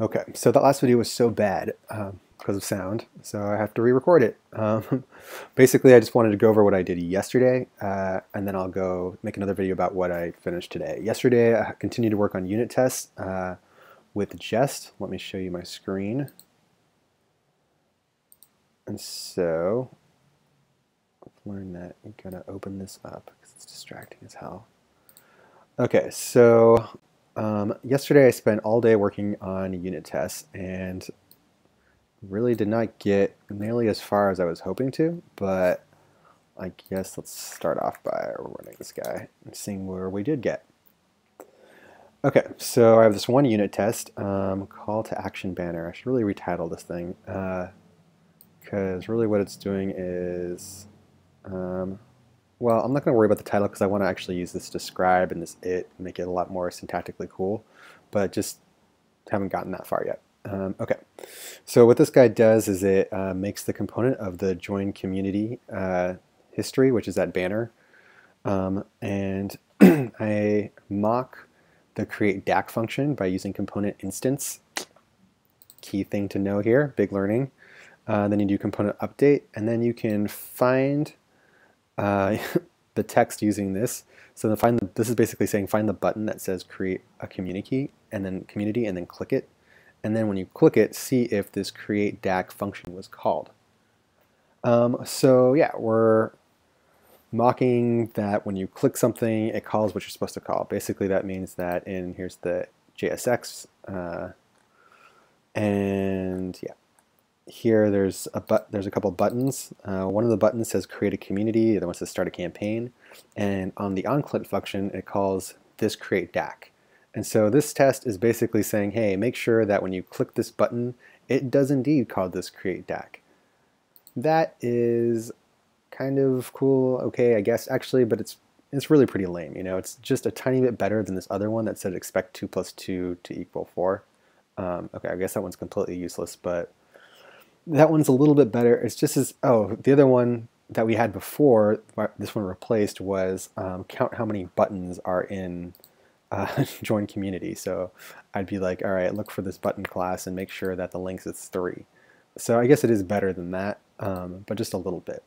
Okay, so that last video was so bad because of sound, so I have to re-record it. Basically, I just wanted to go over what I did yesterday, and then I'll go make another video about what I finished today. Yesterday, I continued to work on unit tests with Jest. Let me show you my screen. And so, let's learn that you gotta open this up because it's distracting as hell. Okay, so yesterday I spent all day working on unit tests and really did not get nearly as far as I was hoping to, but I guess let's start off by running this guy and seeing where we did get. Okay, so I have this one unit test, call to action banner. I should really retitle this thing, because really what it's doing is, well, I'm not going to worry about the title because I want to actually use this describe and this it, make it a lot more syntactically cool, but just haven't gotten that far yet. Okay, so what this guy does is it makes the component of the join community history, which is that banner, and I mock the create DAC function by using component instance. Key thing to know here, big learning. Then you do component update, and then you can find the text using this. So this is basically saying find the button that says create a community, and then click it. And then when you click it, see if this create DAC function was called. So yeah, we're mocking that when you click something, it calls what you're supposed to call. Basically, that means that here's the JSX, and yeah, here there's a couple buttons. One of the buttons says create a community, the other one says start a campaign, and on the onClick function, it calls this create DAC. And so this test is basically saying, hey, make sure that when you click this button, it does indeed call this create DAC. That is kind of cool, okay, I guess, actually, but it's really pretty lame. You know, it's just a tiny bit better than this other one that said expect 2 plus 2 to equal 4. Okay, I guess that one's completely useless, but that one's a little bit better. It's just as, oh, the other one that we had before this one replaced was count how many buttons are in join community. So I'd be like, all right, look for this button class and make sure that the length is 3. So I guess it is better than that, but just a little bit.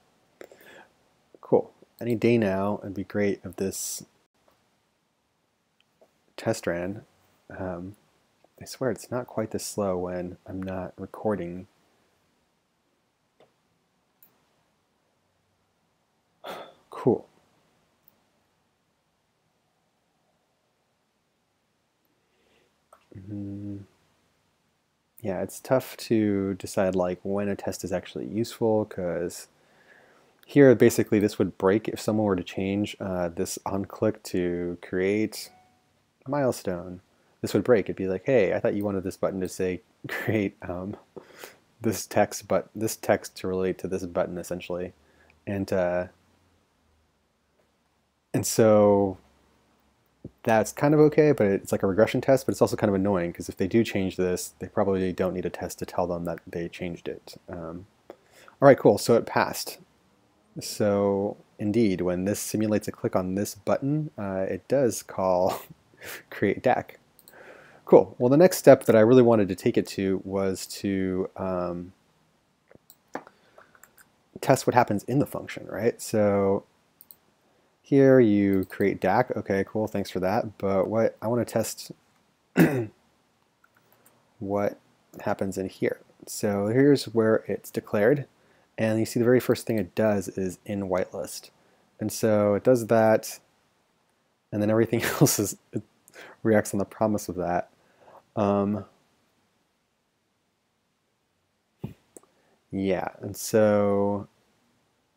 Cool. Any day now, it'd be great if this test ran. I swear it's not quite this slow when I'm not recording. Cool. Yeah, it's tough to decide like when a test is actually useful, because here basically this would break if someone were to change this onClick to create a milestone. This would break. It'd be like, hey, I thought you wanted this button to say create this text, but this text to relate to this button essentially, and so that's kind of okay, but it's like a regression test, but it's also kind of annoying because if they do change this, they probably don't need a test to tell them that they changed it. All right, cool, so it passed. So indeed, when this simulates a click on this button, it does call create DAC. Cool, well the next step that I really wanted to take it to was to test what happens in the function, right? So here you create DAC. Okay, cool, thanks for that. But what I want to test what happens in here. So here's where it's declared. And you see the very first thing it does is in whitelist. And so it does that, and then everything else it reacts on the promise of that. Yeah, and so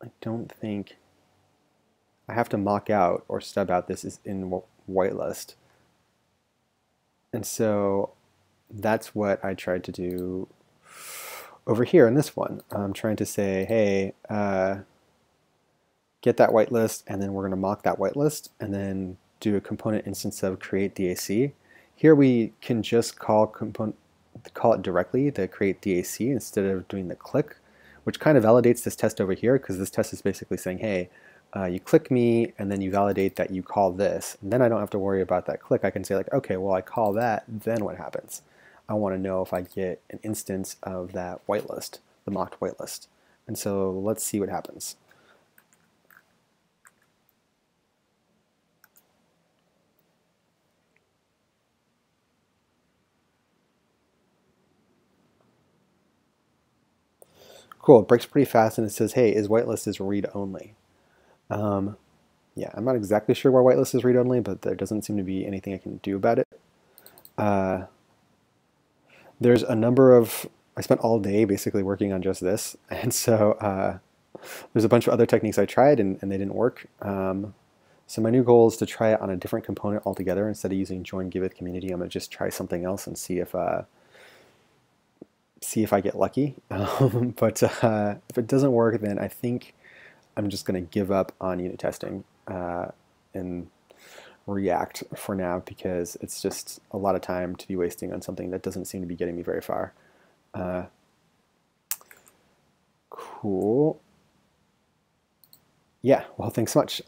I don't think I have to mock out or stub out this is in whitelist. And so that's what I tried to do over here in this one. I'm trying to say, hey, get that whitelist, and then we're going to mock that whitelist, and then do a component instance of create DAC. Here we can just call it directly, the create DAC, instead of doing the click, which kind of validates this test over here, because this test is basically saying, hey, you click me, and then you validate that you call this. And then I don't have to worry about that click. I can say like, okay, well, I call that, then what happens? I want to know if I get an instance of that whitelist, the mocked whitelist. And so let's see what happens. Cool, it breaks pretty fast and it says, hey, is whitelist is read only. Yeah, I'm not exactly sure why whitelist is read only, but there doesn't seem to be anything I can do about it. There's a number of, I spent all day basically working on just this, and so there's a bunch of other techniques I tried and they didn't work. So my new goal is to try it on a different component altogether. Instead of using join giveth community, I'm gonna just try something else and see if I get lucky. But if it doesn't work, then I think I'm just gonna give up on unit testing and React for now, because it's just a lot of time to be wasting on something that doesn't seem to be getting me very far. Cool. Yeah, well, thanks so much.